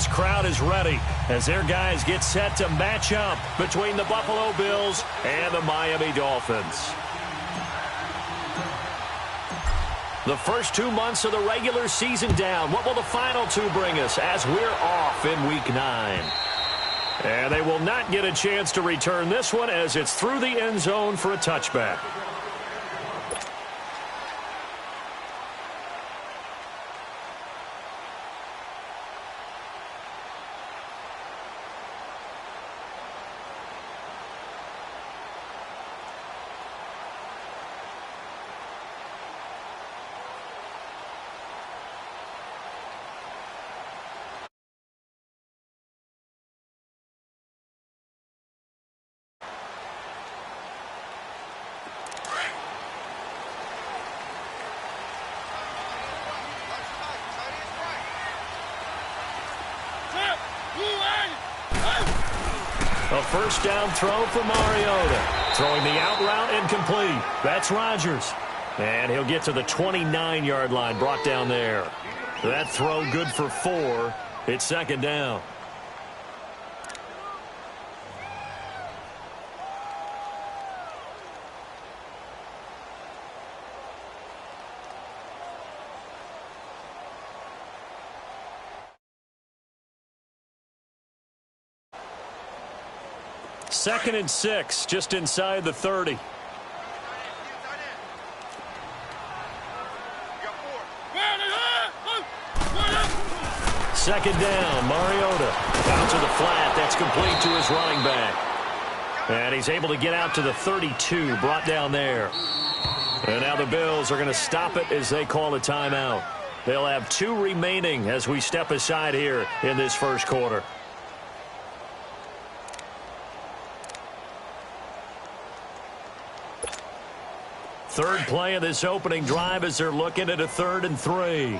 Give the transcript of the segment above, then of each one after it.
this crowd is ready as their guys get set to match up between the Buffalo Bills and the Miami Dolphins. The first 2 months of the regular season down. What will the final two bring us as we're off in Week 9? And they will not get a chance to return this one as it's through the end zone for a touchback. A first down throw for Mariota. Throwing the out route incomplete. That's Rodgers. And he'll get to the 29-yard line, brought down there. That throw good for 4. It's second down. Second and 6, just inside the 30. Second down, Mariota. Out to the flat, that's complete to his running back. And he's able to get out to the 32, brought down there. And now the Bills are going to stop it as they call a timeout. They'll have 2 remaining as we step aside here in this first quarter. Third play of this opening drive as they're looking at a 3rd and 3.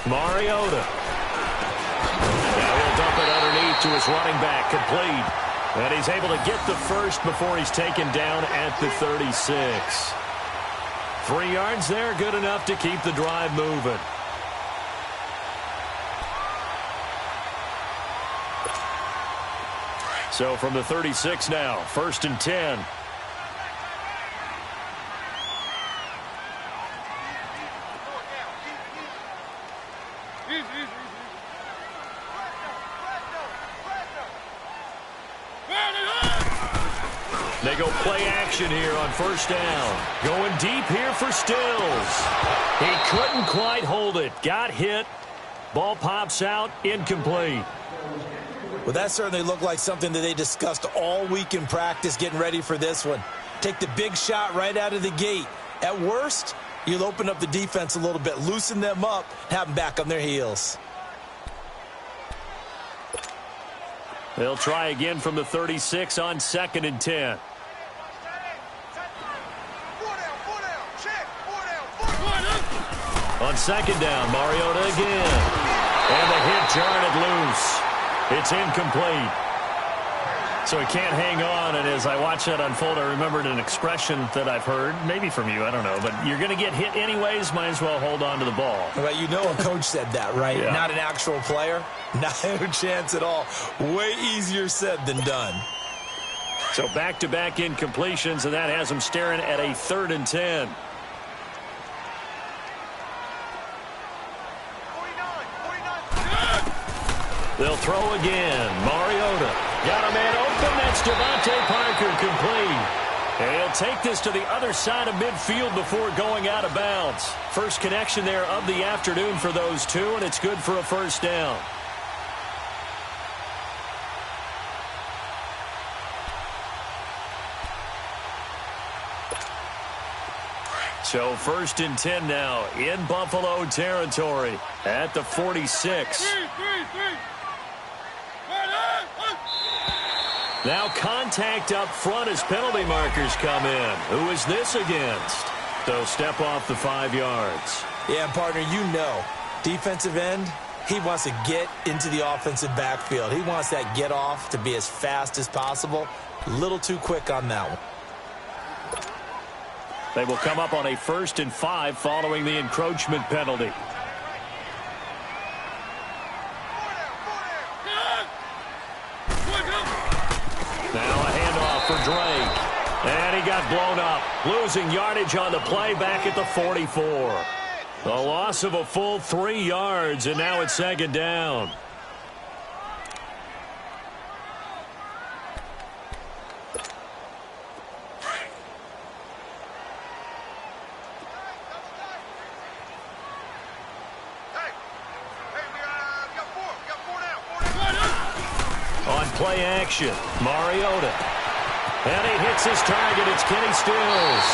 Mariota. Now he'll dump it underneath to his running back, complete. And he's able to get the first before he's taken down at the 36. 3 yards there, good enough to keep the drive moving. So from the 36 now, 1st and 10. They go play action here on 1st down. Going deep here for Stills. He couldn't quite hold it. Got hit. Ball pops out, incomplete. Well, that certainly looked like something that they discussed all week in practice getting ready for this one. Take the big shot right out of the gate. At worst, you'll open up the defense a little bit, loosen them up, have them back on their heels. They'll try again from the 36 on 2nd and 10. On 2nd down, Mariota again. And the hit jarred it loose. It's incomplete. So he can't hang on, and as I watch that unfold, I remembered an expression that I've heard, maybe from you, I don't know, but you're going to get hit anyways, might as well hold on to the ball. Well, you know a coach said that, right? Yeah. Not an actual player. No chance at all. Way easier said than done. So back-to-back incompletions, and that has him staring at a 3rd and 10. They'll throw again. Mariota got a man open. That's Devontae Parker, complete. And he'll take this to the other side of midfield before going out of bounds. First connection there of the afternoon for those two, and it's good for a 1st down. So 1st and 10 now in Buffalo territory at the 46. Now contact up front as penalty markers come in. Who is this against? They'll step off the 5 yards. Yeah, partner, you know, defensive end, he wants to get into the offensive backfield. He wants that get off to be as fast as possible. A little too quick on that one. They will come up on a 1st and 5 following the encroachment penalty. Now a handoff for Drake. And he got blown up. Losing yardage on the play back at the 44. A loss of a full 3 yards, and now it's 2nd down. On play action, Mariota. And he hits his target. It's Kenny Stills.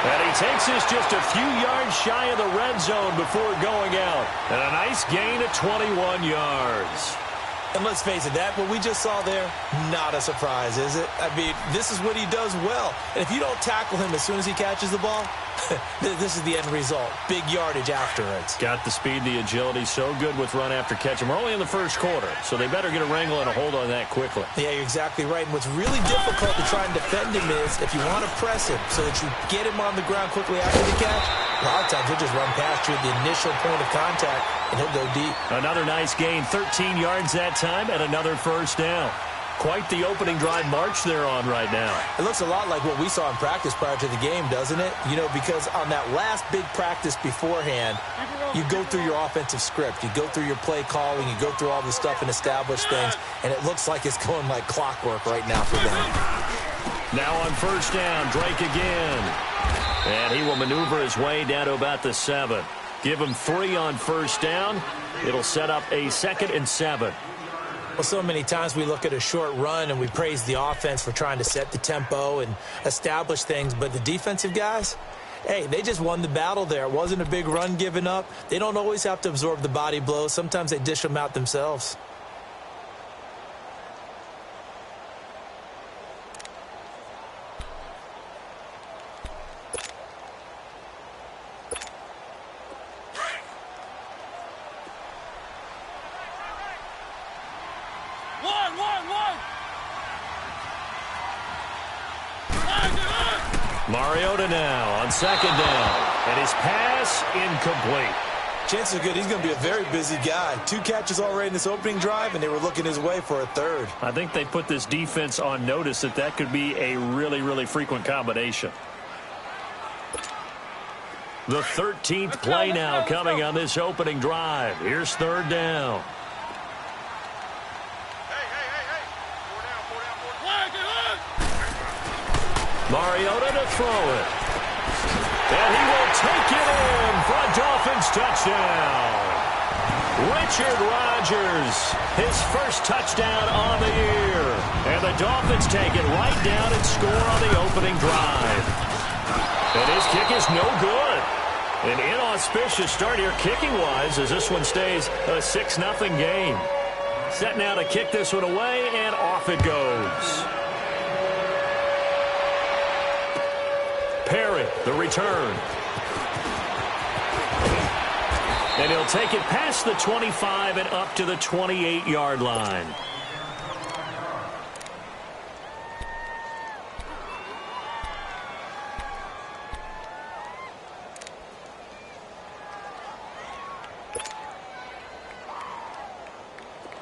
And he takes us just a few yards shy of the red zone before going out. And a nice gain of 21 yards. And let's face it, what we just saw there, not a surprise, is it? I mean, this is what he does well. And if you don't tackle him as soon as he catches the ball, this is the end result. Big yardage afterwards. Got the speed, the agility, so good with run after catch. And we're only in the first quarter, so they better get a wrangle and a hold on that quickly. Yeah, you're exactly right. And what's really difficult to try and defend him is if you want to press him so that you get him on the ground quickly after the catch, a lot of times he'll just run past you at the initial point of contact, and he'll go deep. Another nice gain, 13 yards that time, and another 1st down. Quite the opening drive march they're on right now. It looks a lot like what we saw in practice prior to the game, doesn't it? You know, because on that last big practice beforehand, you go through your offensive script. You go through your play calling. You go through all the stuff and establish things, and it looks like it's going like clockwork right now for them. Now on 1st down, Drake again. And he will maneuver his way down to about the 7. Give him 3 on 1st down. It'll set up a 2nd and 7. Well, so many times we look at a short run and we praise the offense for trying to set the tempo and establish things, but the defensive guys, hey, they just won the battle there. It wasn't a big run given up. They don't always have to absorb the body blows. Sometimes they dish them out themselves. Mariota now on 2nd down. And his pass incomplete. Chances are good he's going to be a very busy guy. 2 catches already in this opening drive, and they were looking his way for a 3rd. I think they put this defense on notice that could be a really, really frequent combination. The 13th play now coming on this opening drive. Here's 3rd down. Mariota to throw it. And he will take it in for a Dolphins touchdown. Richard Rodgers, his 1st touchdown on the year. And the Dolphins take it right down and score on the opening drive. And his kick is no good. An inauspicious start here kicking-wise as this one stays a 6-0 game. Set now to kick this one away, and off it goes. Perry, the return. And he'll take it past the 25 and up to the 28-yard line.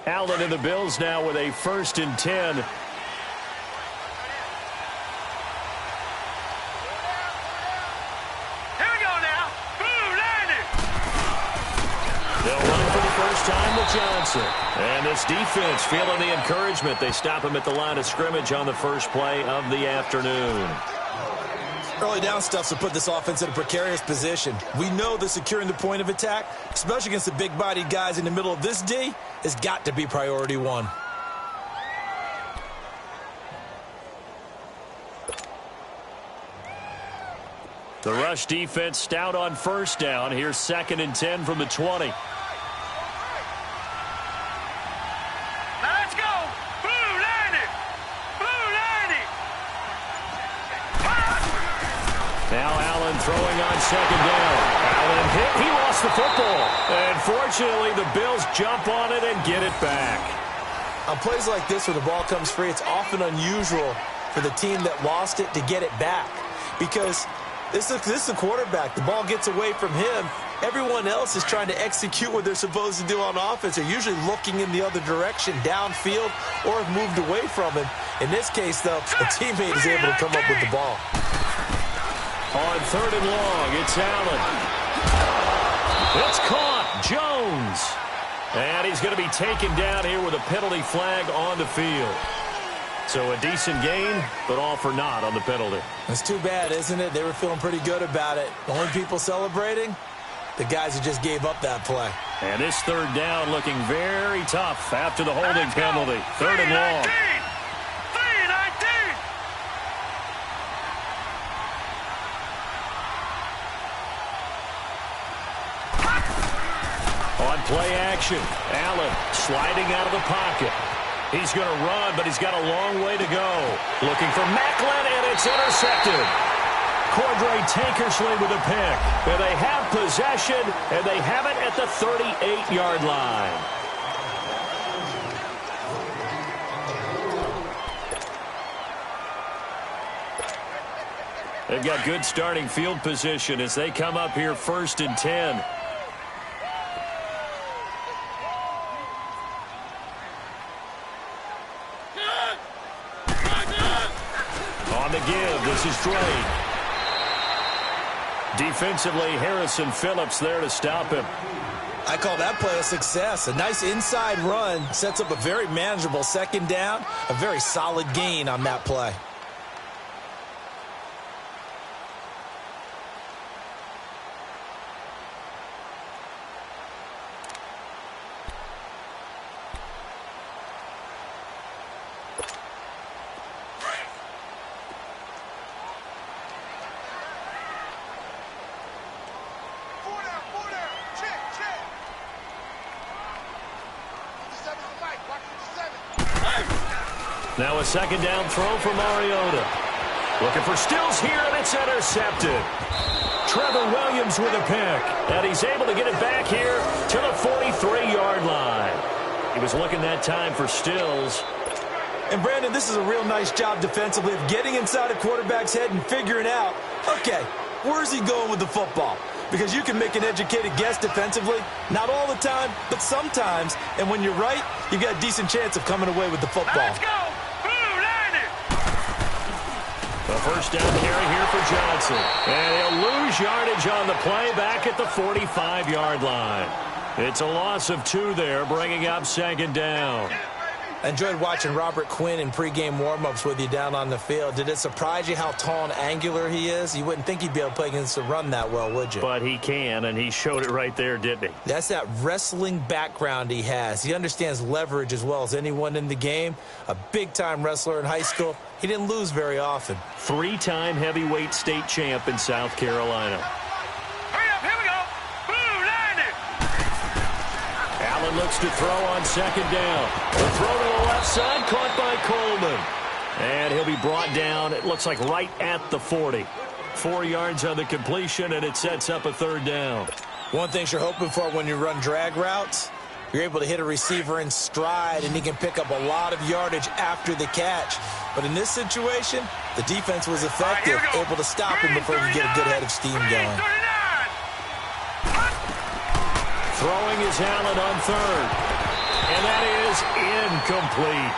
Allen and the Bills now with a 1st and 10. Time with Johnson. And this defense feeling the encouragement. They stop him at the line of scrimmage on the 1st play of the afternoon. Early down stuff to put this offense in a precarious position. We know that securing the point of attack, especially against the big-bodied guys in the middle of this D, has got to be priority 1. The rush defense stout on 1st down. Here's 2nd and 10 from the 20. Now Allen throwing on 2nd down. Allen hit. He lost the football. And fortunately, the Bills jump on it and get it back. On plays like this where the ball comes free, it's often unusual for the team that lost it to get it back. because this is a quarterback. The ball gets away from him. Everyone else is trying to execute what they're supposed to do on offense. They're usually looking in the other direction, downfield, or have moved away from him. In this case, though, a teammate is able to come up with the ball. On 3rd and long, it's Allen. It's caught. Jones. And he's going to be taken down here with a penalty flag on the field. So a decent gain, but all for naught on the penalty. That's too bad, isn't it? They were feeling pretty good about it. The only people celebrating, the guys who just gave up that play. And this 3rd down looking very tough after the holding penalty. 3rd and long. 3-19. On play action, Allen sliding out of the pocket. He's going to run, but he's got a long way to go. Looking for Macklin, and it's intercepted. Cordray Tankersley with a pick. And they have possession, and they have it at the 38-yard line. They've got good starting field position as they come up here 1st and 10. On the give, this is Drake. Defensively, Harrison Phillips there to stop him. I call that play a success. A nice inside run sets up a very manageable 2nd down, a very solid gain on that play. Now a 2nd down throw for Mariota. Looking for Stills here, and it's intercepted. Trevor Williams with a pick, and he's able to get it back here to the 43-yard line. He was looking that time for Stills. And, Brandon, this is a real nice job defensively of getting inside a quarterback's head and figuring out, okay, where's he going with the football? Because you can make an educated guess defensively, not all the time, but sometimes. And when you're right, you've got a decent chance of coming away with the football. Let's go. The 1st down carry here for Johnson. And he'll lose yardage on the play back at the 45-yard line. It's a loss of 2 there, bringing up 2nd down. I enjoyed watching Robert Quinn in pregame warm-ups with you down on the field. Did it surprise you how tall and angular he is? You wouldn't think he'd be able to play against the run that well, would you? But he can, and he showed it right there, didn't he? That's that wrestling background he has. He understands leverage as well as anyone in the game. A big-time wrestler in high school. He didn't lose very often. 3-time heavyweight state champ in South Carolina. Hurry up, here we go. Blue 90. Allen looks to throw on 2nd down. The throw to the left side, caught by Coleman. And he'll be brought down, it looks like right at the 40. 4 yards on the completion, and it sets up a 3rd down. One thing you're hoping for when you run drag routes, you're able to hit a receiver in stride, and he can pick up a lot of yardage after the catch. But in this situation, the defense was effective, able to stop him before he could get a good head of steam going. Throwing is Allen on 3rd. And that is incomplete.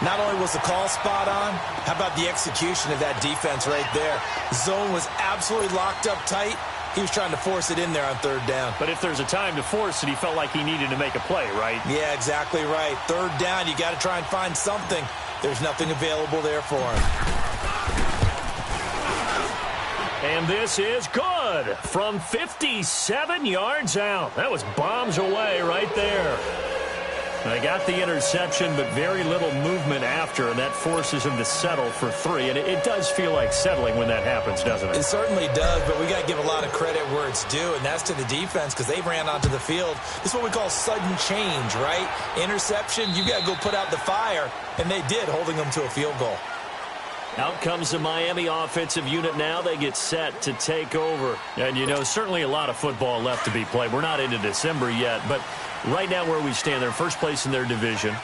Not only was the call spot on, how about the execution of that defense right there? Zone was absolutely locked up tight. He was trying to force it in there on 3rd down. But if there's a time to force it, he felt like he needed to make a play, right? Yeah, exactly right. 3rd down, you got to try and find something. There's nothing available there for him. And this is good from 57 yards out. That was bombs away right there. They got the interception, but very little movement after, and that forces him to settle for 3. And it does feel like settling when that happens, doesn't it? It certainly does, but we got to give a lot of credit where it's due, and that's to the defense because they ran onto the field. This is what we call sudden change, right? Interception, you got to go put out the fire, and they did, holding them to a field goal. Out comes the Miami offensive unit now. They get set to take over. And, you know, certainly a lot of football left to be played. We're not into December yet, but right now where we stand, they're first place in their division.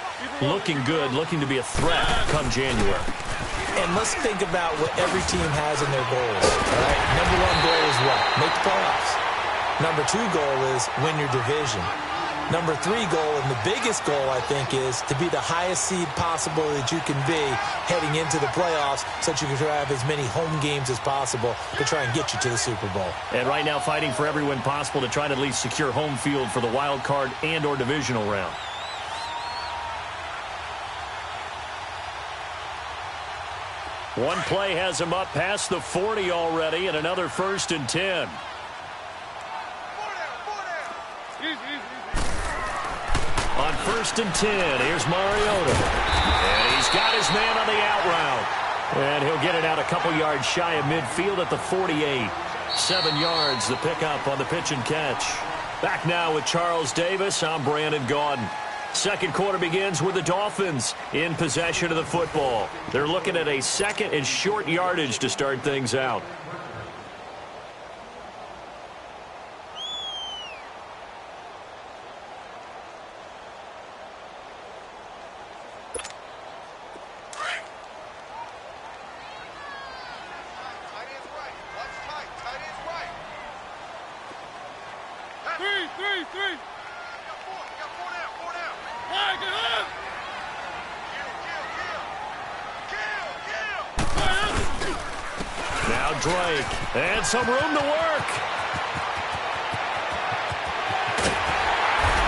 Looking good, looking to be a threat come January. And let's think about what every team has in their goals. All right? Number one goal is what? Make the playoffs. Number two goal is win your division. Number three goal, and the biggest goal, I think, is to be the highest seed possible that you can be heading into the playoffs so that you can have as many home games as possible to try and get you to the Super Bowl. And right now fighting for every win possible to try to at least secure home field for the wild card and or divisional round. One play has him up past the 40 already, and another 1st and 10. On 1st and 10, here's Mariota. And he's got his man on the out route. And he'll get it out a couple yards shy of midfield at the 48. 7 yards, the pickup on the pitch and catch. Back now with Charles Davis. I'm Brandon Gaudin. Second quarter begins with the Dolphins in possession of the football. They're looking at a second and short yardage to start things out. Drake, and some room to work.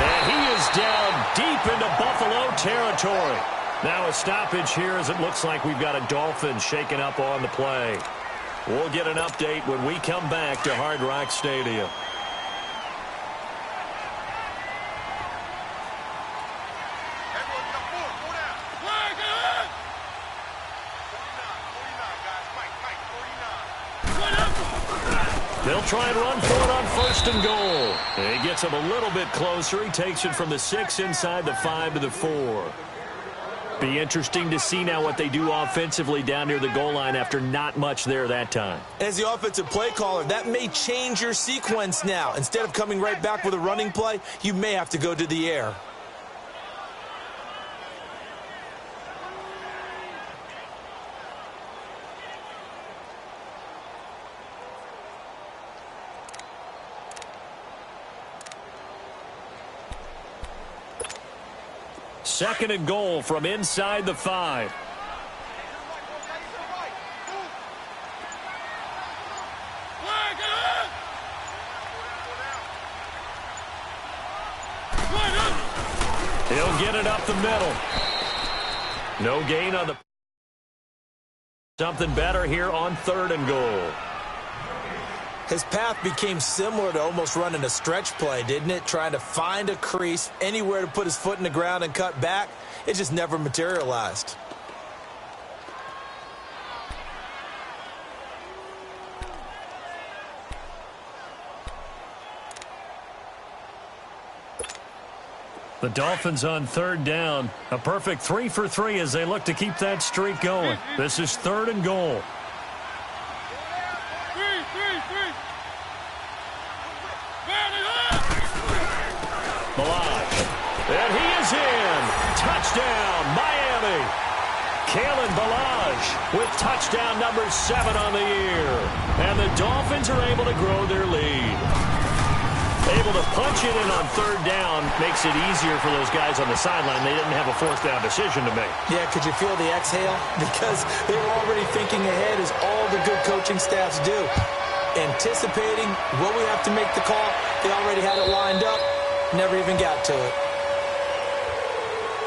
And he is down deep into Buffalo territory. Now a stoppage here as it looks like we've got a Dolphin shaking up on the play. We'll get an update when we come back to Hard Rock Stadium. They'll try and run for it on 1st and goal. He gets him a little bit closer. He takes it from the 6 inside the 5 to the 4. Be interesting to see now what they do offensively down near the goal line after not much there that time. As the offensive play caller, that may change your sequence now. Instead of coming right back with a running play, you may have to go to the air. Second and goal from inside the 5. He'll get it up the middle. No gain on the... Something better here on 3rd and goal. His path became similar to almost running a stretch play, didn't it? Trying to find a crease, anywhere to put his foot in the ground and cut back. It just never materialized. The Dolphins on 3rd down. A perfect 3 for 3 as they look to keep that streak going. This is 3rd and goal. And he is in. Touchdown, Miami. Kalen Ballage with touchdown number 7 on the year. And the Dolphins are able to grow their lead. Able to punch it in on 3rd down makes it easier for those guys on the sideline. They didn't have a 4th down decision to make. Yeah, could you feel the exhale? Because they were already thinking ahead, as all the good coaching staffs do. Anticipating, will we have to make the call? They already had it lined up. Never even got to it.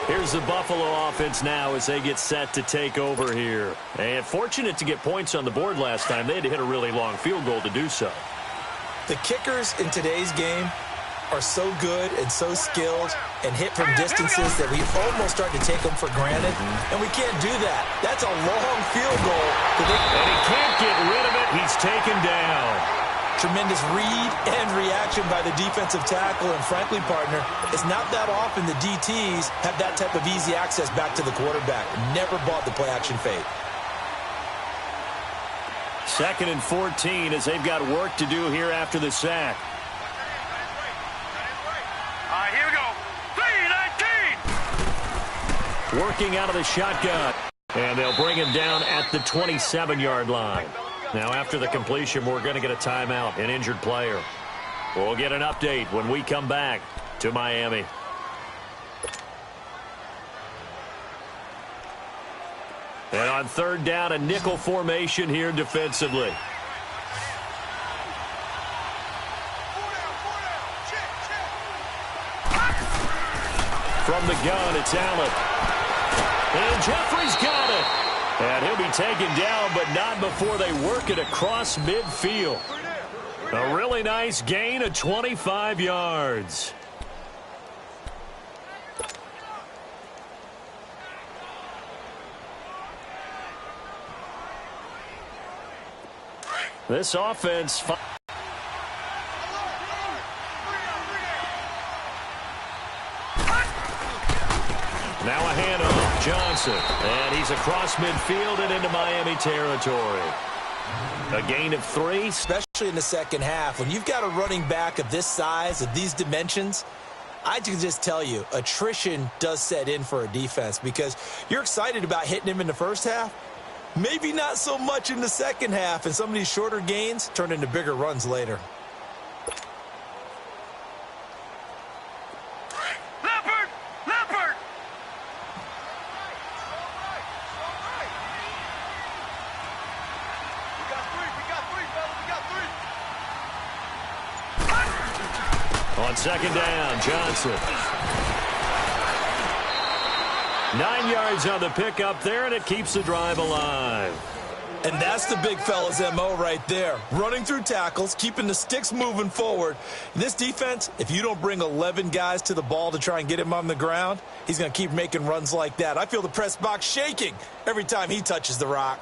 Here's the Buffalo offense now as they get set to take over here. And fortunate to get points on the board last time. They had to hit a really long field goal to do so. The kickers in today's game are so good and so skilled and hit from distances that we almost start to take them for granted. And we can't do that. That's a long field goal. And he can't get rid of it. He's taken down. Tremendous read and reaction by the defensive tackle and, frankly, partner, it's not that often the DTs have that type of easy access back to the quarterback. Never bought the play-action fade. 2nd and 14 as they've got work to do here after the sack. Here we go. 3-19. Working out of the shotgun. And they'll bring him down at the 27-yard line. Now, after the completion, we're going to get a timeout, an injured player. We'll get an update when we come back to Miami. And on third down, a nickel formation here defensively. From the gun, it's Allen. And Jeffrey's got it. And he'll be taken down, but not before they work it across midfield. A really nice gain of 25 yards. This offense... Now a handoff, Johnson, and he's across midfield and into Miami territory. A gain of 3. Especially in the second half, when you've got a running back of this size, of these dimensions, I can just tell you, attrition does set in for a defense because you're excited about hitting him in the first half. Maybe not so much in the second half, and some of these shorter gains turn into bigger runs later. On second down, Johnson. 9 yards on the pickup there, and it keeps the drive alive. And that's the big fella's MO right there. Running through tackles, keeping the sticks moving forward. This defense, if you don't bring 11 guys to the ball to try and get him on the ground, he's going to keep making runs like that. I feel the press box shaking every time he touches the rock.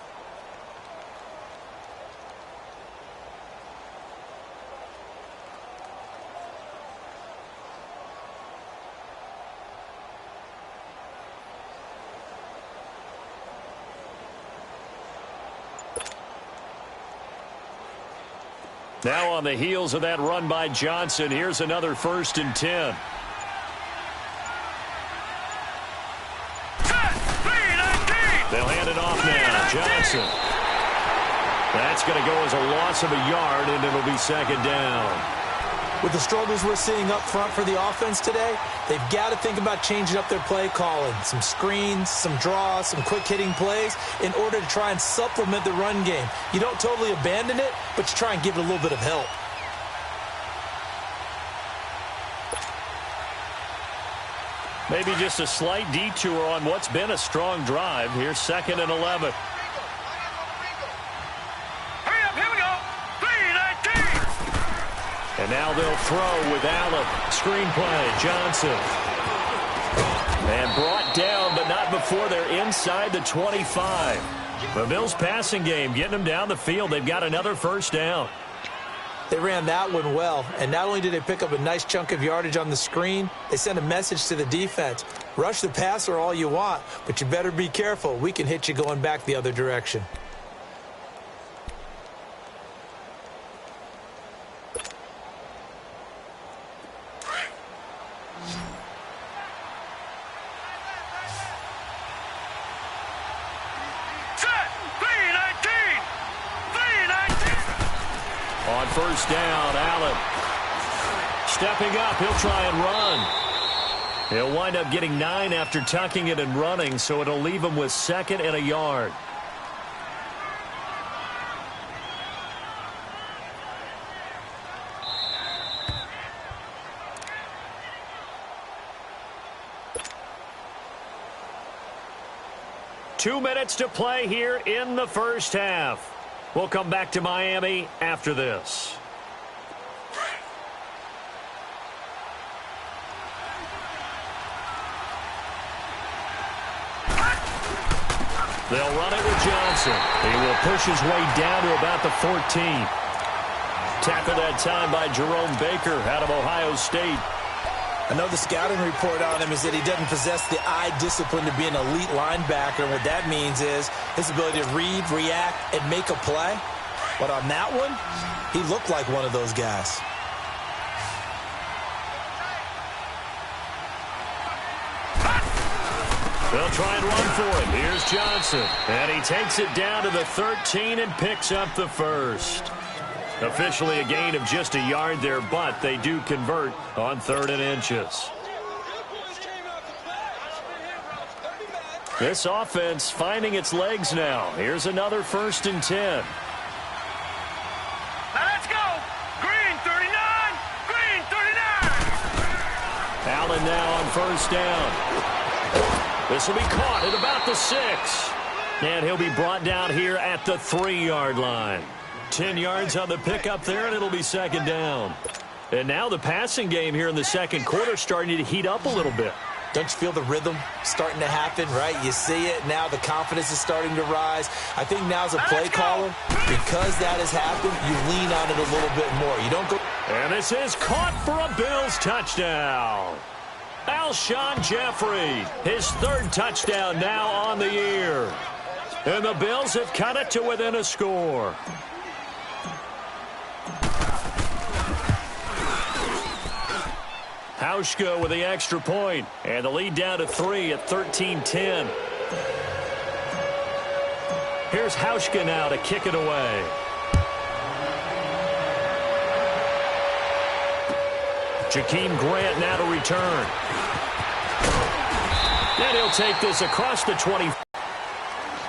Now on the heels of that run by Johnson, here's another 1st and 10. They'll hand it off now. Johnson. That's going to go as a loss of a yard, and it'll be second down. With the struggles we're seeing up front for the offense today, they've got to think about changing up their play calling. Some screens, some draws, some quick-hitting plays in order to try and supplement the run game. You don't totally abandon it, but you try and give it a little bit of help. Maybe just a slight detour on what's been a strong drive. Here's 2nd and 11. And now they'll throw with Allen. Screenplay, Johnson. And brought down, but not before they're inside the 25. The Bills' passing game getting them down the field. They've got another 1st down. They ran that one well, and not only did they pick up a nice chunk of yardage on the screen, they sent a message to the defense. Rush the passer all you want, but you better be careful. We can hit you going back the other direction. On 1st down, Allen. Stepping up, he'll try and run. He'll wind up getting 9 after tucking it and running, so it'll leave him with 2nd and a yard. Two minutes to play here in the first half. We'll come back to Miami after this. They'll run it with Johnson. He will push his way down to about the 14. Tackle that time by Jerome Baker out of Ohio State. I know the scouting report on him is that he doesn't possess the eye discipline to be an elite linebacker. What that means is his ability to read, react, and make a play. But on that one, he looked like one of those guys. They'll try and run for it. Here's Johnson. And he takes it down to the 13 and picks up the first. Officially a gain of just a yard there, but they do convert on 3rd and inches. This offense finding its legs now. Here's another 1st and 10. Now let's go. Green 39. Green 39. Allen now on 1st down. This will be caught at about the 6. And he'll be brought down here at the 3-yard line. 10 yards on the pickup there, and it'll be 2nd down. And now the passing game here in the 2nd quarter starting to heat up a little bit. Don't you feel the rhythm starting to happen, right? You see it. Now the confidence is starting to rise. I think now's a play caller. Because that has happened, you lean on it a little bit more. You don't go. And this is caught for a Bills touchdown. Alshon Jeffrey, his 3rd touchdown now on the year. And the Bills have cut it to within a score. Hauschka with the extra point, and the lead down to 3 at 13-10. Here's Hauschka now to kick it away. Jakeem Grant now to return. And he'll take this across the 20.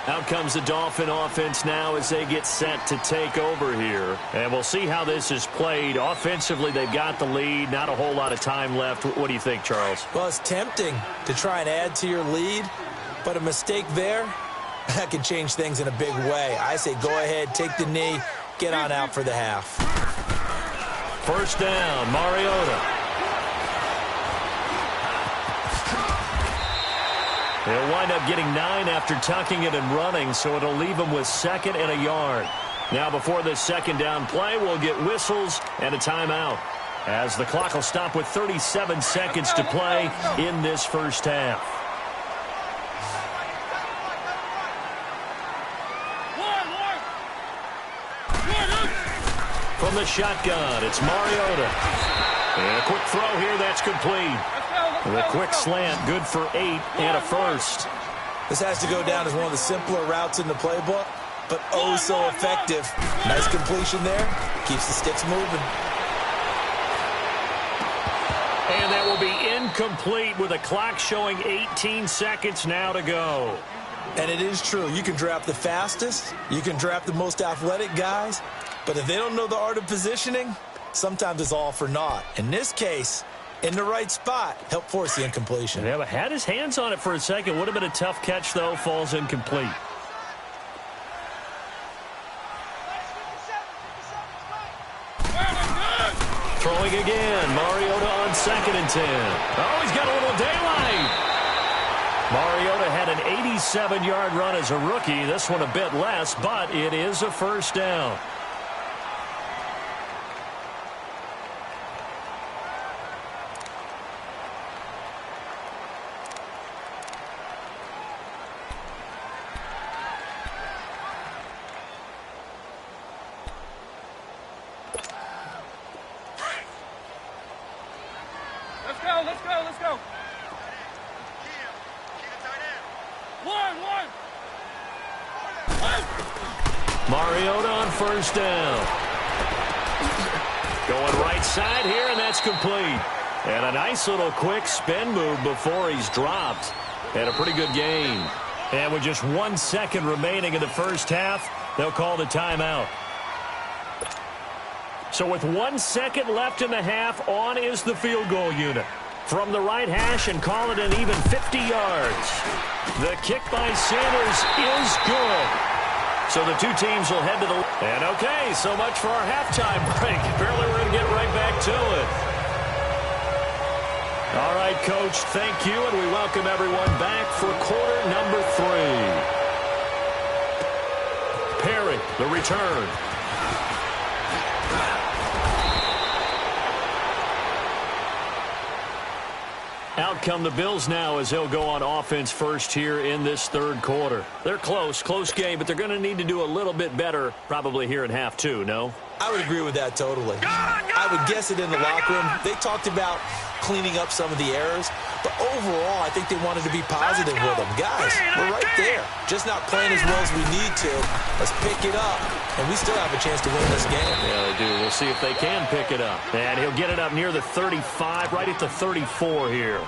Out comes the Dolphin offense now as they get set to take over here. And we'll see how this is played. Offensively, they've got the lead. Not a whole lot of time left. What do you think, Charles? Well, it's tempting to try and add to your lead, but a mistake there, that can change things in a big way. I say go ahead, take the knee, get on out for the half. 1st down, Mariota. He'll wind up getting 9 after tucking it and running, so it'll leave him with 2nd and a yard. Now, before this 2nd down play, we'll get whistles and a timeout, as the clock will stop with 37 seconds to play in this 1st half. From the shotgun, it's Mariota. And a quick throw here, that's complete. The quick slant, good for 8 and a first. This has to go down as one of the simpler routes in the playbook, but oh so effective. Nice completion there. Keeps the sticks moving. And that will be incomplete with a clock showing 18 seconds now to go. And it is true. You can draft the fastest. You can draft the most athletic guys. But if they don't know the art of positioning, sometimes it's all for naught. In this case, in the right spot, help force the incompletion. Yeah, but had his hands on it for a second. Would have been a tough catch, though. Falls incomplete. Throwing again. Mariota on 2nd and 10. Oh, he's got a little daylight. Mariota had an 87-yard run as a rookie. This one a bit less, but it is a 1st down. Let's go. One. Mariota on 1st down. Going right side here, and that's complete. And a nice little quick spin move before he's dropped. And a pretty good gain. And with just 1 second remaining in the 1st half, they'll call the timeout. So with 1 second left in the half, on is the field goal unit. From the right hash and call it an even 50 yards. The kick by Sanders is good. So the two teams will head to the... And okay, so much for our halftime break. Apparently we're going to get right back to it. All right, Coach, thank you, and we welcome everyone back for quarter number 3. Perry, the return. Out come the Bills now as they'll go on offense first here in this 3rd quarter. They're close game, but they're going to need to do a little bit better probably here in half 2, no? I would agree with that totally. I would guess it in the locker room. They talked about cleaning up some of the errors, but overall, I think they wanted to be positive with them. Guys, we're right there. Just not playing as well as we need to. Let's pick it up, and we still have a chance to win this game. Yeah, they do. We'll see if they can pick it up. And he'll get it up near the 35, right at the 34 here.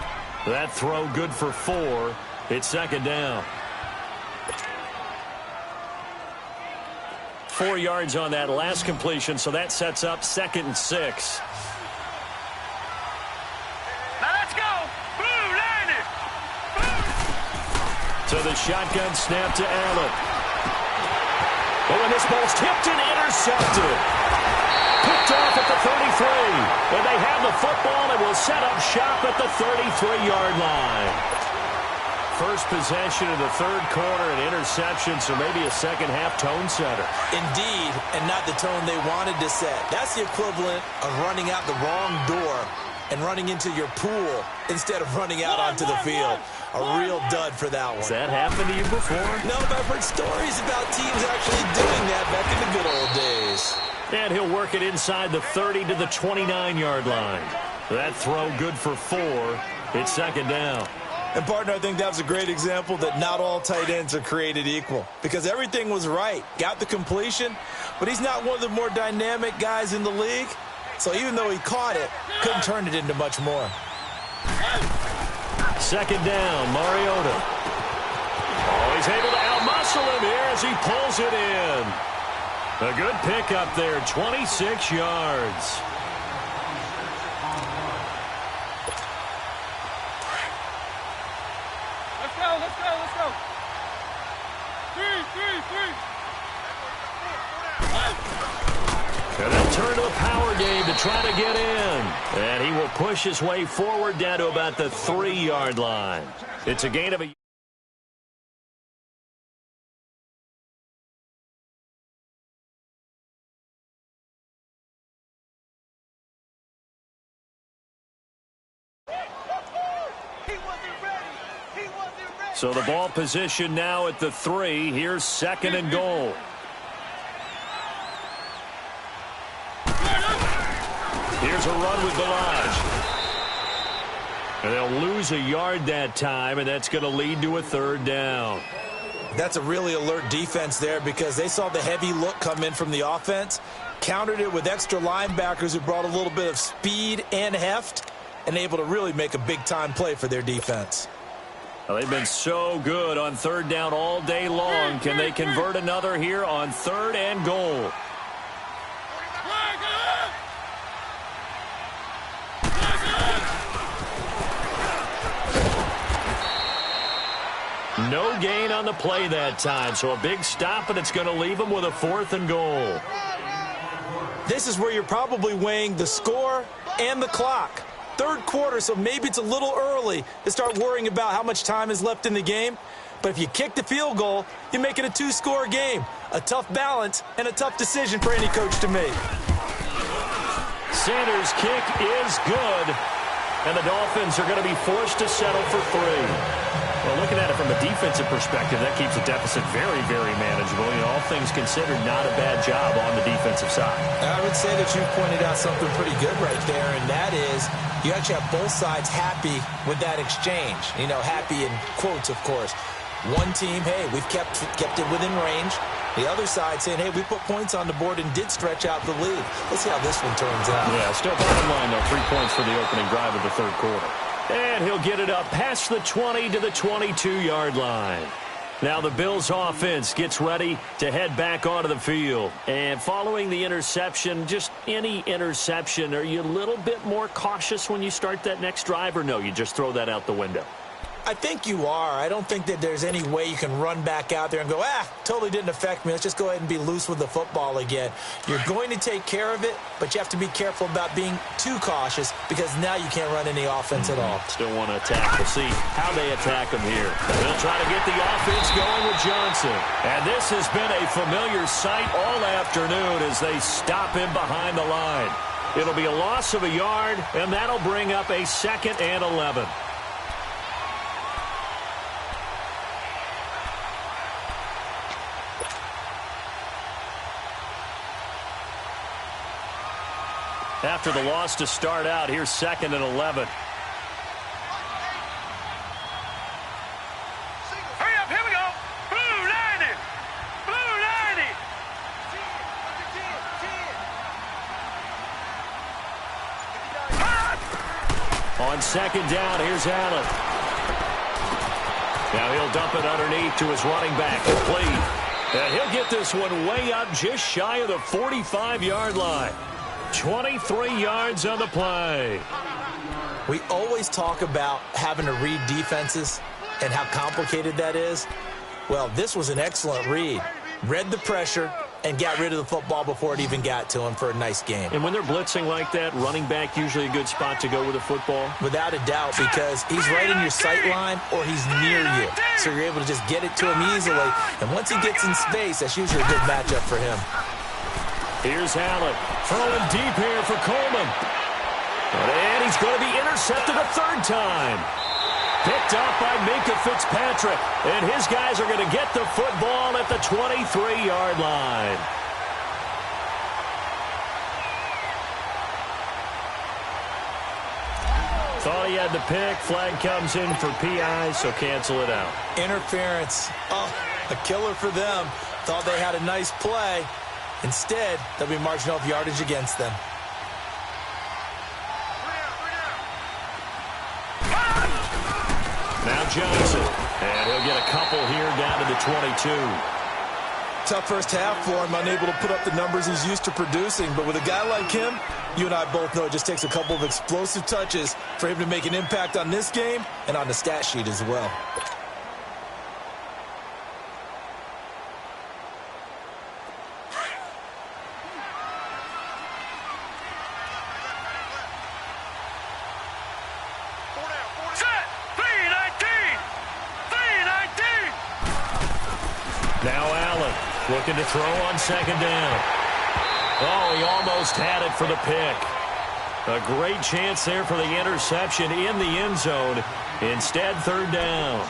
That throw good for 4. It's second down. 4 yards on that last completion, so that sets up 2nd and 6. Now let's go. Boom, land it. To the shotgun snap to Allen. Oh, and this ball's tipped and intercepted. Picked off at the 33. And they have the football and will set up shop at the 33-yard line. First possession of the third quarter, an interception, so maybe a second-half tone setter. Indeed, and not the tone they wanted to set. That's the equivalent of running out the wrong door and running into your pool instead of running out onto the field. A real dud for that one. Has that happened to you before? No, but I've heard stories about teams actually doing that back in the good old days. And he'll work it inside the 30 to the 29-yard line. That throw good for 4. It's second down. And, partner, I think that was a great example that not all tight ends are created equal because everything was right. Got the completion, but he's not one of the more dynamic guys in the league. So even though he caught it, couldn't turn it into much more. Second down, Mariota. Oh, he's able to outmuscle him here as he pulls it in. A good pickup there, 26 yards. Let's go. 3. And then turn to the power game to try to get in. And he will push his way forward down to about the 3-yard line. It's a gain of a... So the ball position now at the 3. Here's 2nd and goal. Here's a run with Balaj. And they'll lose a yard that time, and that's going to lead to a 3rd down. That's a really alert defense there because they saw the heavy look come in from the offense, countered it with extra linebackers who brought a little bit of speed and heft, and able to really make a big-time play for their defense. Well, they've been so good on 3rd down all day long. Can they convert another here on 3rd and goal? No gain on the play that time, so a big stop, and it's going to leave them with a 4th and goal. This is where you're probably weighing the score and the clock. 3rd quarter, so maybe it's a little early to start worrying about how much time is left in the game. But if you kick the field goal, you make it a 2-score game. A tough balance and a tough decision for any coach to make. Sanders' kick is good, and the Dolphins are going to be forced to settle for 3. Well, looking at it from a defensive perspective, that keeps the deficit very, very manageable. You know, all things considered, not a bad job on the defensive side. I would say that you've pointed out something pretty good right there, and that is you actually have both sides happy with that exchange. You know, happy in quotes, of course. One team, hey, we've kept it within range. The other side saying, hey, we put points on the board and did stretch out the lead. Let's see how this one turns out. Yeah, still bottom line, though, 3 points for the opening drive of the 3rd quarter. And he'll get it up past the 20 to the 22-yard line. Now the Bills offense gets ready to head back onto the field. And following the interception, just any interception, are you a little bit more cautious when you start that next drive, or no, you just throw that out the window? I think you are. I don't think that there's any way you can run back out there and go, totally didn't affect me. Let's just go ahead and be loose with the football again. You're going to take care of it, but you have to be careful about being too cautious because now you can't run any offense at all. Still want to attack. We'll see how they attack him here. They'll try to get the offense going with Johnson. And this has been a familiar sight all afternoon as they stop him behind the line. It'll be a loss of a yard, and that'll bring up a 2nd and 11. after the loss to start out. Here's 2nd and 11. Hurry up, here we go. Blue 90. Blue 90. On 2nd down, here's Allen. Now he'll dump it underneath to his running back. Complete. And he'll get this one way up just shy of the 45-yard line. 23 yards on the play. We always talk about having to read defenses and how complicated that is. Well, this was an excellent read. Read the pressure and got rid of the football before it even got to him for a nice game. And when they're blitzing like that, running back usually a good spot to go with the football? Without a doubt, because he's right in your sight line or he's near you. So you're able to just get it to him easily. And once he gets in space, that's usually a good matchup for him. Here's Allen. Throwing deep here for Coleman. And he's going to be intercepted a 3rd time. Picked off by Minkah Fitzpatrick. And his guys are going to get the football at the 23-yard line. Thought he had the pick. Flag comes in for PI, so cancel it out. Interference. Oh, a killer for them. Thought they had a nice play. Instead, they'll be marching off yardage against them. Now Johnson. And he'll get a couple here down to the 22. Tough first half for him, unable to put up the numbers he's used to producing. But with a guy like him, you and I both know it just takes a couple of explosive touches for him to make an impact on this game and on the stat sheet as well. Looking to throw on 2nd down. Oh, he almost had it for the pick. A great chance there for the interception in the end zone. Instead, 3rd down.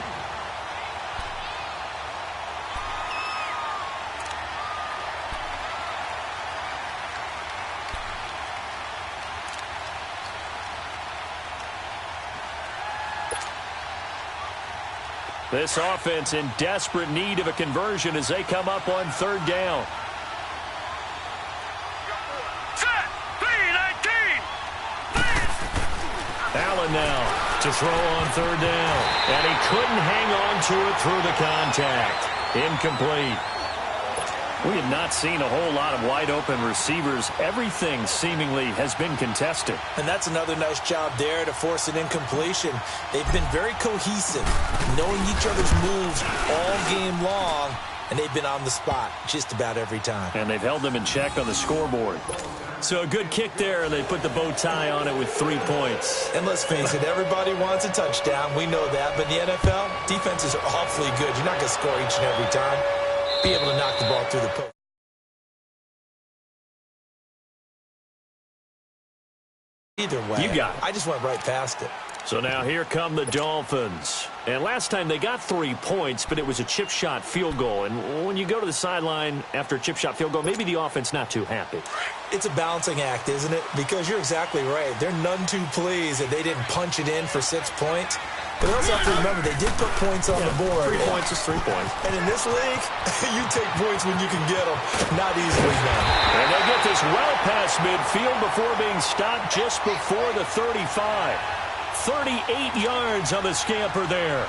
This offense in desperate need of a conversion as they come up on 3rd down. Set. 3-19. Allen now to throw on 3rd down. And he couldn't hang on to it through the contact. Incomplete. We have not seen a whole lot of wide-open receivers. Everything seemingly has been contested. And that's another nice job there to force an incompletion. They've been very cohesive, knowing each other's moves all game long, and they've been on the spot just about every time. And they've held them in check on the scoreboard. So a good kick there, and they put the bow tie on it with 3 points. And let's face it, everybody wants a touchdown. We know that. But in the NFL, defenses are awfully good. You're not going to score each and every time. Be able to knock the ball through the post. Either way, you got it. I just went right past it. So now here come the Dolphins. And last time they got 3 points, but it was a chip shot field goal. And when you go to the sideline after a chip shot field goal, maybe the offense not too happy. It's a balancing act, isn't it? Because you're exactly right. They're none too pleased that they didn't punch it in for 6 points. But also have to remember, they did put points on the board. 3 points is 3 points. And in this league, you take points when you can get them. Not easily done. And they'll get this well past midfield before being stopped just before the 35. 38 yards on the scamper there.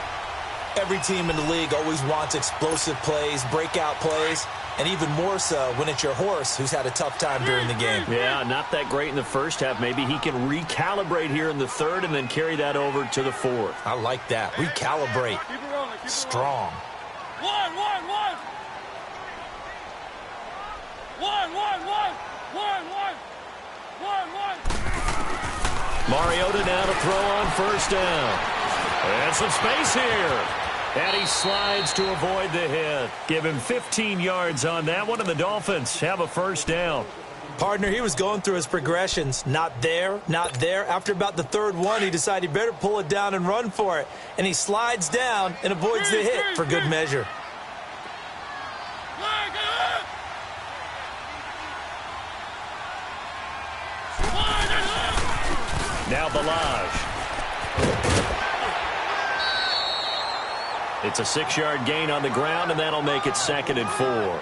Every team in the league always wants explosive plays, breakout plays, and even more so when it's your horse who's had a tough time during the game. Yeah, not that great in the first half. Maybe he can recalibrate here in the 3rd and then carry that over to the 4th. I like that. Recalibrate. Strong. One. Mariota now to throw on 1st down. And some space here. And he slides to avoid the hit. Give him 15 yards on that one, and the Dolphins have a 1st down. Partner, he was going through his progressions. Not there, not there. After about the 3rd one, he decided he better pull it down and run for it. And he slides down and avoids the hit for good measure. Now Balaj. It's a 6-yard gain on the ground, and that'll make it 2nd and 4.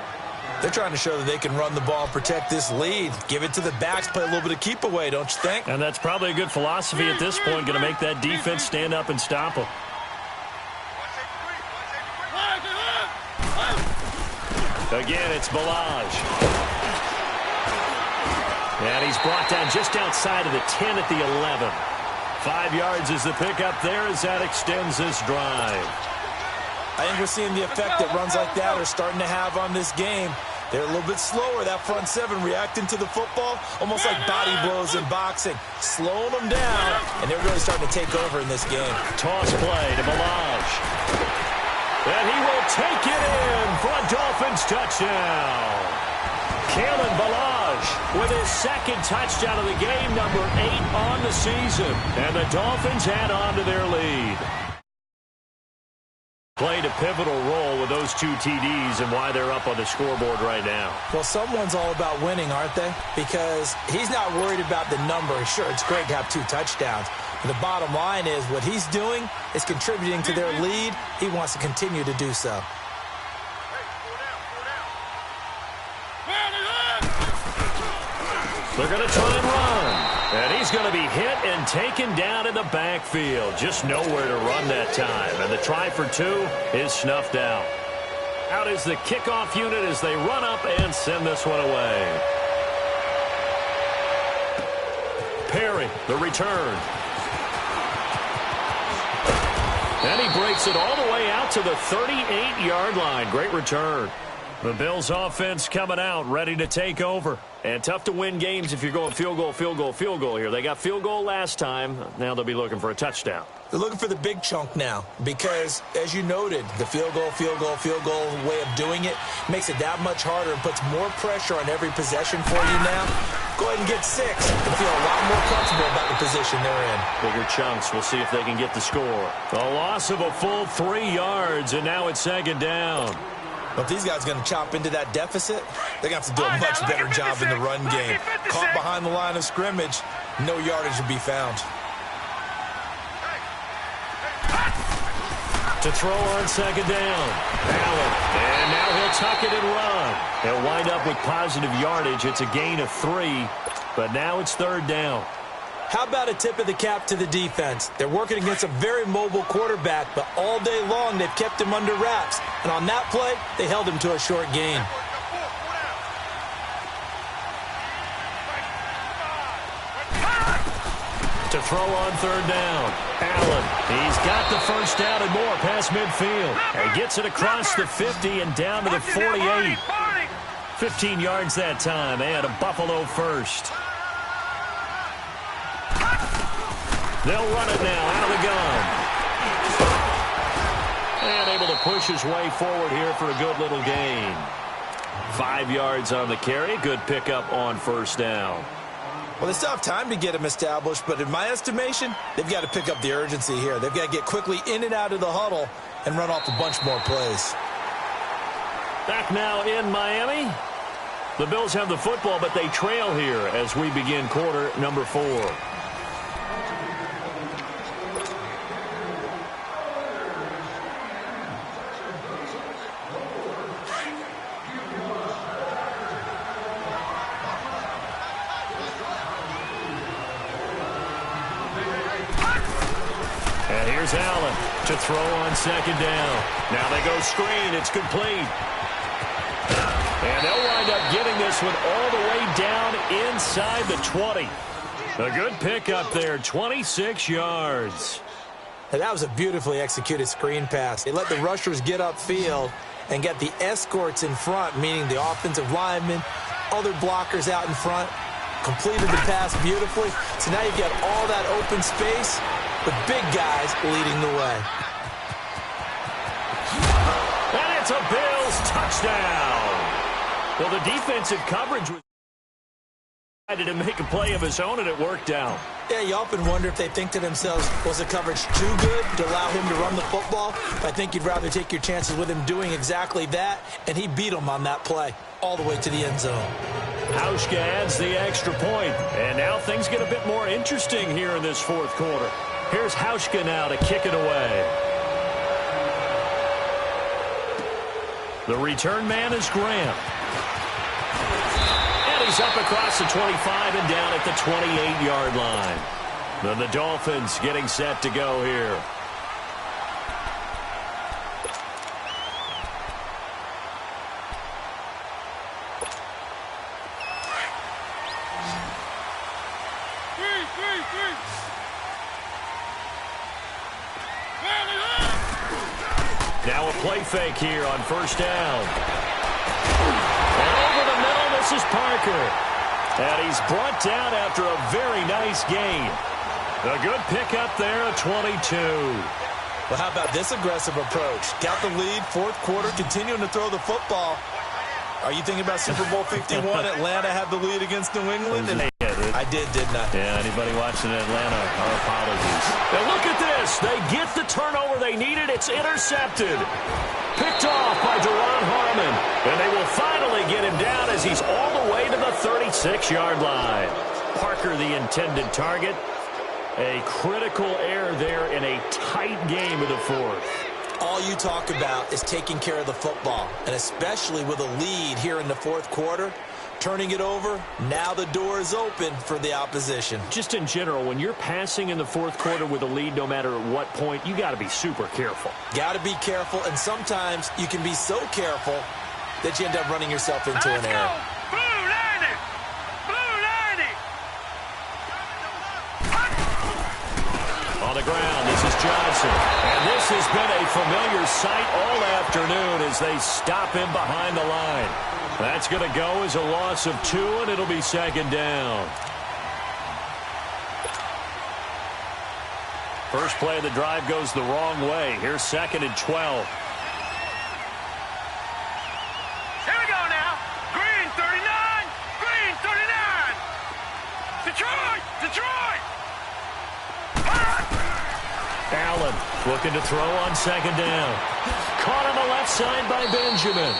They're trying to show that they can run the ball and protect this lead. Give it to the backs, play a little bit of keep away, don't you think? And that's probably a good philosophy at this point, going to make that defense stand up and stop them. Again, it's Balaj. And he's brought down just outside of the 10 at the 11. 5 yards is the pickup there as that extends this drive. I think we're seeing the effect that runs like that are starting to have on this game. They're a little bit slower, that front 7 reacting to the football, almost like body blows in boxing, slowing them down, and they're really starting to take over in this game. Toss play to Balaj. And he will take it in for a Dolphins touchdown. Kalen Balaj with his 2nd touchdown of the game, number 8 on the season. And the Dolphins add on to their lead. Played a pivotal role with those 2 TDs and why they're up on the scoreboard right now. Well, someone's all about winning, aren't they? Because he's not worried about the number. Sure, it's great to have 2 touchdowns. But the bottom line is what he's doing is contributing to their lead. He wants to continue to do so. They're going to try and run. And he's going to be hit and taken down in the backfield. Just nowhere to run that time. And the try for 2 is snuffed out. Out is the kickoff unit as they run up and send this one away. Perry, the return. And he breaks it all the way out to the 38-yard line. Great return. The Bills offense coming out, ready to take over. And tough to win games if you're going field goal, field goal, field goal here. They got field goal last time. Now they'll be looking for a touchdown. They're looking for the big chunk now because, as you noted, the field goal way of doing it makes it that much harder and puts more pressure on every possession for you now. Go ahead and get 6 and feel a lot more comfortable about the position they're in. Bigger chunks. We'll see if they can get the score. A loss of a full 3 yards, and now it's 2nd down. But if these guys are going to chop into that deficit, they're going to have to do a much better job in the run game. Caught behind the line of scrimmage, no yardage will be found. To throw on 2nd down. Allen. And now he'll tuck it and run. They'll wind up with positive yardage. It's a gain of 3, but now it's 3rd down. How about a tip of the cap to the defense? They're working against a very mobile quarterback, but all day long they've kept him under wraps. And on that play, they held him to a short gain. To throw on 3rd down. Allen. He's got the 1st down and more past midfield. And gets it across the 50 and down to the 48. 15 yards that time and a Buffalo 1st. They'll run it now out of the gun. And able to push his way forward here for a good little gain. 5 yards on the carry. Good pickup on 1st down. Well, they still have time to get him established, but in my estimation, they've got to pick up the urgency here. They've got to get quickly in and out of the huddle and run off a bunch more plays. Back now in Miami. The Bills have the football, but they trail here as we begin quarter number 4. And here's Allen to throw on 2nd down. Now they go screen. It's complete. And they'll wind up getting this one all the way down inside the 20. A good pickup there, 26 yards. And that was a beautifully executed screen pass. They let the rushers get upfield and get the escorts in front, meaning the offensive linemen, other blockers out in front, completed the pass beautifully. So now you've got all that open space with big guys leading the way. And it's a Bills touchdown. Well, the defensive coverage was decided to make a play of his own, and it worked out. Yeah, you often wonder if they think to themselves, was the coverage too good to allow him to run the football? I think you'd rather take your chances with him doing exactly that, and he beat him on that play all the way to the end zone. Hauschka adds the extra point. And now things get a bit more interesting here in this fourth quarter. Here's Hauschka now to kick it away. The return man is Graham. And he's up across the 25 and down at the 28-yard line. Then the Dolphins getting set to go here. Now a play fake here on first down. And over the middle, this is Parker. And he's brought down after a very nice gain. A good pickup there at 22. Well, how about this aggressive approach? Got the lead, fourth quarter, continuing to throw the football. Are you thinking about Super Bowl 51? Atlanta had the lead against New England? And I did, didn't I? Yeah, anybody watching Atlanta, our apologies. Now look at this. They get the turnover they needed. It's intercepted. Picked off by Duron Harmon. And they will finally get him down as he's all the way to the 36-yard line. Parker, the intended target. A critical error there in a tight game of the fourth. All you talk about is taking care of the football, and especially with a lead here in the fourth quarter. Turning it over, now the door is open for the opposition. Just in general, when you're passing in the fourth quarter with a lead, no matter at what point, you got to be super careful. Got to be careful, and sometimes you can be so careful that you end up running yourself into an error. On the ground, this is Johnson. And this has been a familiar sight all afternoon as they stop him behind the line. That's going to go as a loss of 2, and it'll be second down. First play of the drive goes the wrong way. Here's second and 12. Here we go now. Green 39. Green 39. Detroit. Detroit. Allen looking to throw on second down. Caught on the left side by Benjamin.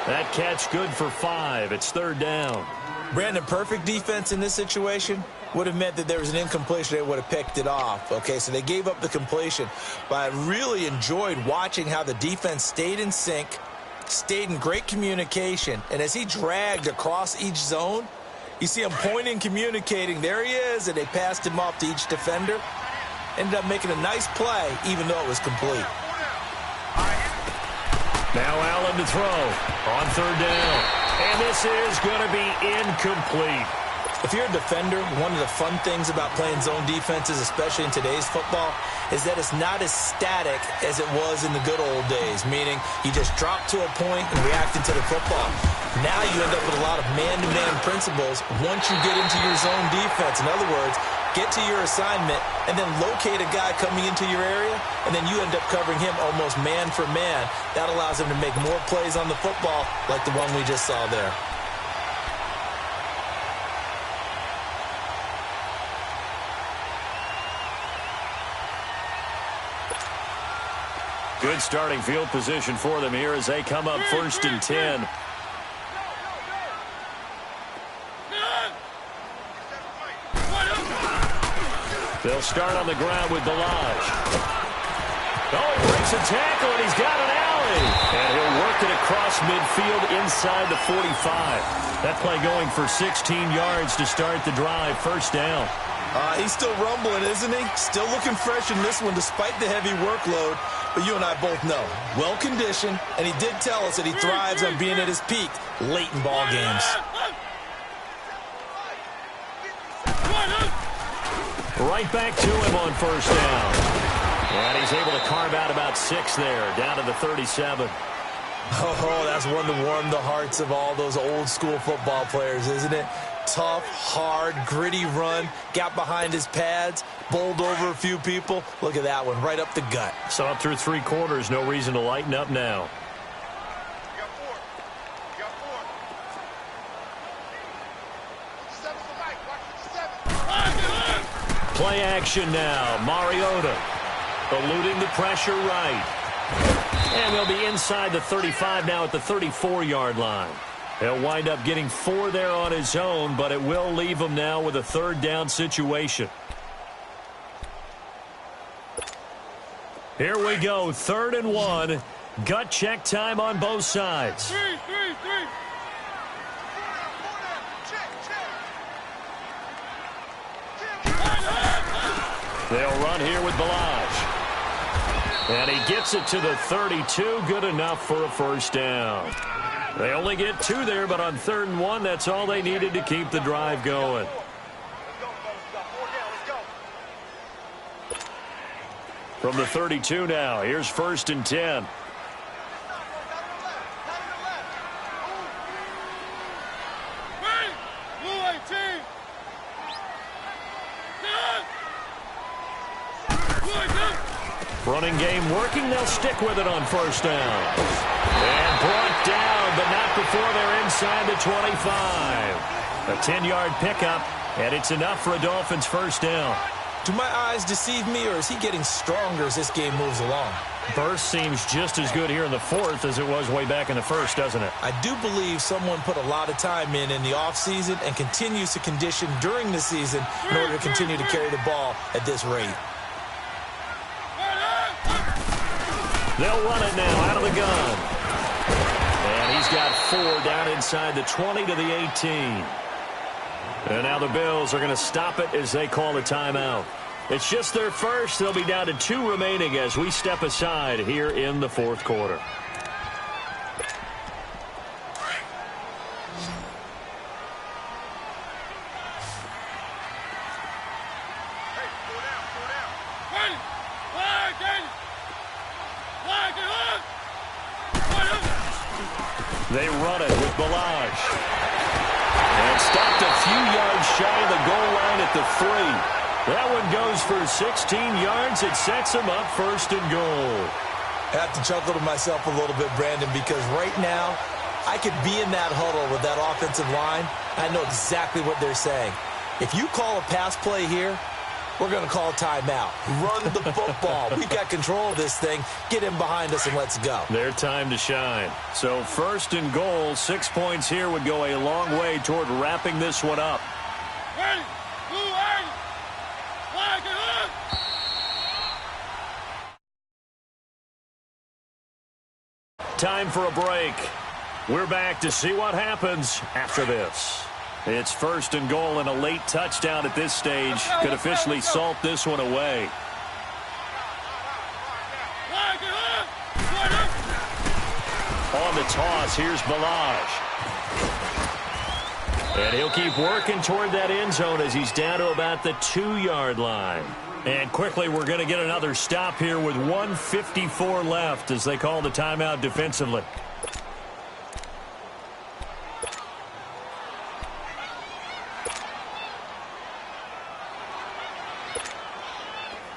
That catch good for 5. It's third down. Brandon, perfect defense in this situation would have meant that there was an incompletion. They would have picked it off. Okay, so they gave up the completion. But I really enjoyed watching how the defense stayed in sync, stayed in great communication. And as he dragged across each zone, you see him pointing, communicating. There he is, and they passed him off to each defender. Ended up making a nice play, even though it was complete. Now Allen to throw on third down. And this is going to be incomplete. If you're a defender, one of the fun things about playing zone defenses, especially in today's football, is that it's not as static as it was in the good old days, meaning you just drop to a point and react into the football. Now you end up with a lot of man-to-man principles once you get into your zone defense. In other words, get to your assignment and then locate a guy coming into your area, and then you end up covering him almost man for man. That allows him to make more plays on the football like the one we just saw there. Good starting field position for them here as they come up first and 10. They'll start on the ground with Delage. Oh, he breaks a tackle, and he's got an alley. And he'll work it across midfield inside the 45. That play going for 16 yards to start the drive. First down. He's still rumbling, isn't he? Still looking fresh in this one despite the heavy workload. But you and I both know, well-conditioned, and he did tell us that he thrives on being at his peak late in ball games. Right back to him on first down. And he's able to carve out about 6 there, down to the 37. Oh, that's one to warm the hearts of all those old-school football players, isn't it? Tough, hard, gritty run, got behind his pads, bowled over a few people. Look at that one, right up the gut. So up through 3 quarters, no reason to lighten up now. Play action now. Mariota eluding the pressure right. And they'll be inside the 35 now at the 34-yard line. He'll wind up getting 4 there on his own, but it will leave him now with a third down situation. Here we go, 3rd and 1. Gut check time on both sides. Three. They'll run here with Balaj. And he gets it to the 32. Good enough for a first down. They only get 2 there, but on 3rd and 1, that's all they needed to keep the drive going. From the 32 now, here's 1st and 10. Running game working. They'll stick with it on 1st down. And brought down, but not before they're inside the 25. A 10-yard pickup, and it's enough for a Dolphins first down. Do my eyes deceive me, or is he getting stronger as this game moves along? Burst seems just as good here in the 4th as it was way back in the 1st, doesn't it? I do believe someone put a lot of time in the offseason and continues to condition during the season in order to continue to carry the ball at this rate. They'll run it now out of the gun. And he's got 4 down inside the 20 to the 18. And now the Bills are going to stop it as they call a timeout. It's just their first. They'll be down to 2 remaining as we step aside here in the 4th quarter. They run it with Balaj. And stopped a few yards shy of the goal line at the 3. That one goes for 16 yards. It sets them up 1st and goal. I have to chuckle to myself a little bit, Brandon, because right now I could be in that huddle with that offensive line. I know exactly what they're saying. If you call a pass play here, we're going to call a timeout. Run the football. We've got control of this thing. Get him behind us and let's go. Their time to shine. So 1st and goal, 6 points here would go a long way toward wrapping this one up. Ready? Time for a break. We're back to see what happens after this. It's 1st and goal, and a late touchdown at this stage could officially salt this one away. On the toss, here's Balaj. And he'll keep working toward that end zone as he's down to about the 2-yard line. And quickly, we're going to get another stop here with 1:54 left as they call the timeout defensively.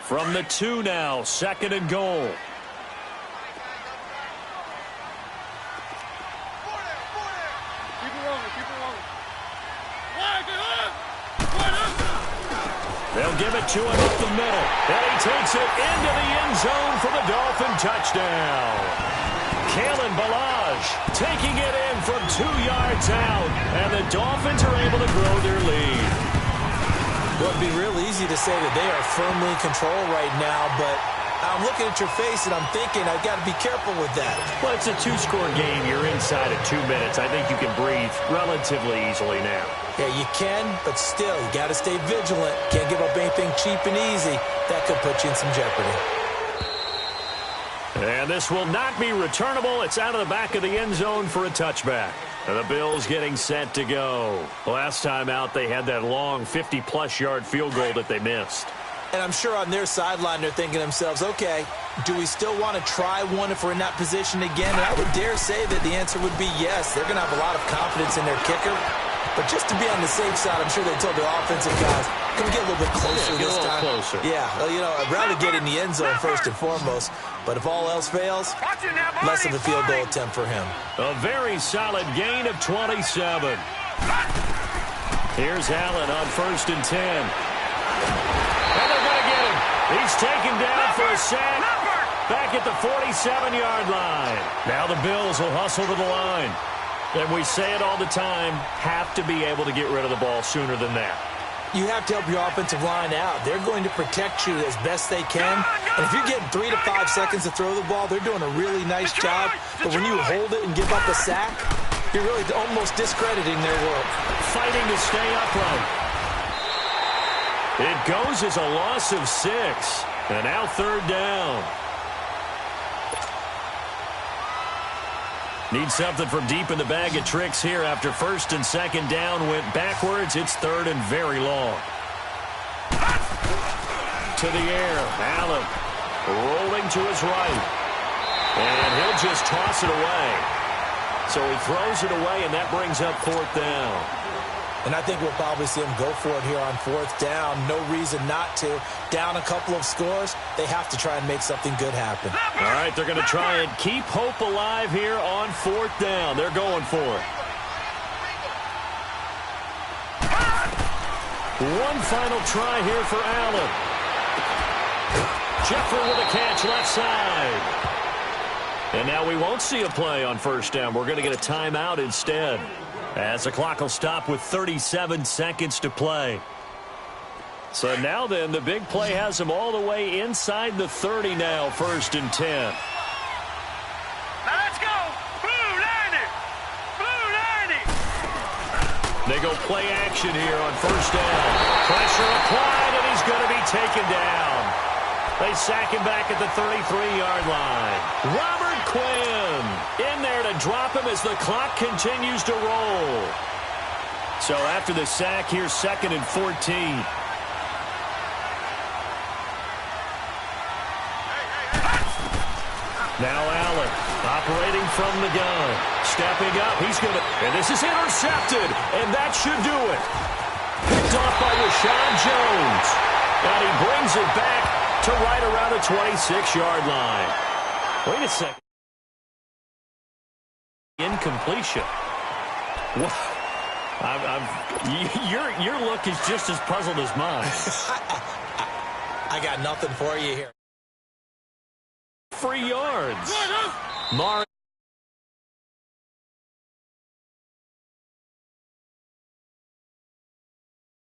From the 2 now, 2nd and goal. They'll give it to him up the middle. And he takes it into the end zone for the Dolphin touchdown. Kalen Balaj taking it in from 2 yards out. And the Dolphins are able to grow their lead. Well, it'd be real easy to say that they are firmly in control right now, but I'm looking at your face and I'm thinking I've got to be careful with that. Well, it's a 2-score game. You're inside of 2 minutes. I think you can breathe relatively easily now. Yeah, you can, but still, you got to stay vigilant. Can't give up anything cheap and easy. That could put you in some jeopardy. And this will not be returnable. It's out of the back of the end zone for a touchback. And the Bills getting set to go. Last time out, they had that long 50-plus yard field goal that they missed. And I'm sure on their sideline, they're thinking to themselves, okay, do we still want to try one if we're in that position again? And I would dare say that the answer would be yes. They're going to have a lot of confidence in their kicker. But just to be on the safe side, I'm sure they told the offensive guys, can we get a little bit closer this time? Closer. Yeah, well, you know, I'd rather get in the end zone first and foremost. But if all else fails, less of a field goal attempt for him. A very solid gain of 27. Here's Allen on 1st and 10. And they're going to get him. He's taken down for a sack back at the 47-yard line. Now the Bills will hustle to the line. And we say it all the time, have to be able to get rid of the ball sooner than that. You have to help your offensive line out. They're going to protect you as best they can. And if you're getting 3 to 5 seconds to throw the ball, they're doing a really nice job. But when you hold it and give up a sack, you're really almost discrediting their work. Fighting to stay upright. It goes as a loss of 6. And now 3rd down. Need something from deep in the bag of tricks here after 1st and 2nd down went backwards. It's 3rd and very long. To the air. Allen rolling to his right. And he'll just toss it away. So he throws it away, and that brings up 4th down. And I think we'll probably see him go for it here on 4th down. No reason not to. Down a couple of scores, they have to try and make something good happen. All right, they're going to try and keep hope alive here on 4th down. They're going for it. One final try here for Allen. Jeffrey with a catch left side. And now we won't see a play on 1st down. We're going to get a timeout instead, as the clock will stop with 37 seconds to play. So now then, the big play has them all the way inside the 30 now, 1st and 10. Now let's go. Blue line it. Blue line it. They go play action here on 1st down. Pressure applied, and he's going to be taken down. They sack him back at the 33-yard line. Robert Quinn in there to drop him as the clock continues to roll. So after the sack, here's 2nd and 14. Now Allen operating from the gun. Stepping up. He's going to... And this is intercepted. And that should do it. Picked off by Rashawn Jones. And he brings it back to right around the 26-yard line. Wait a second. Incompletion. What? Your look is just as puzzled as mine. I got nothing for you here. 3 yards. Mar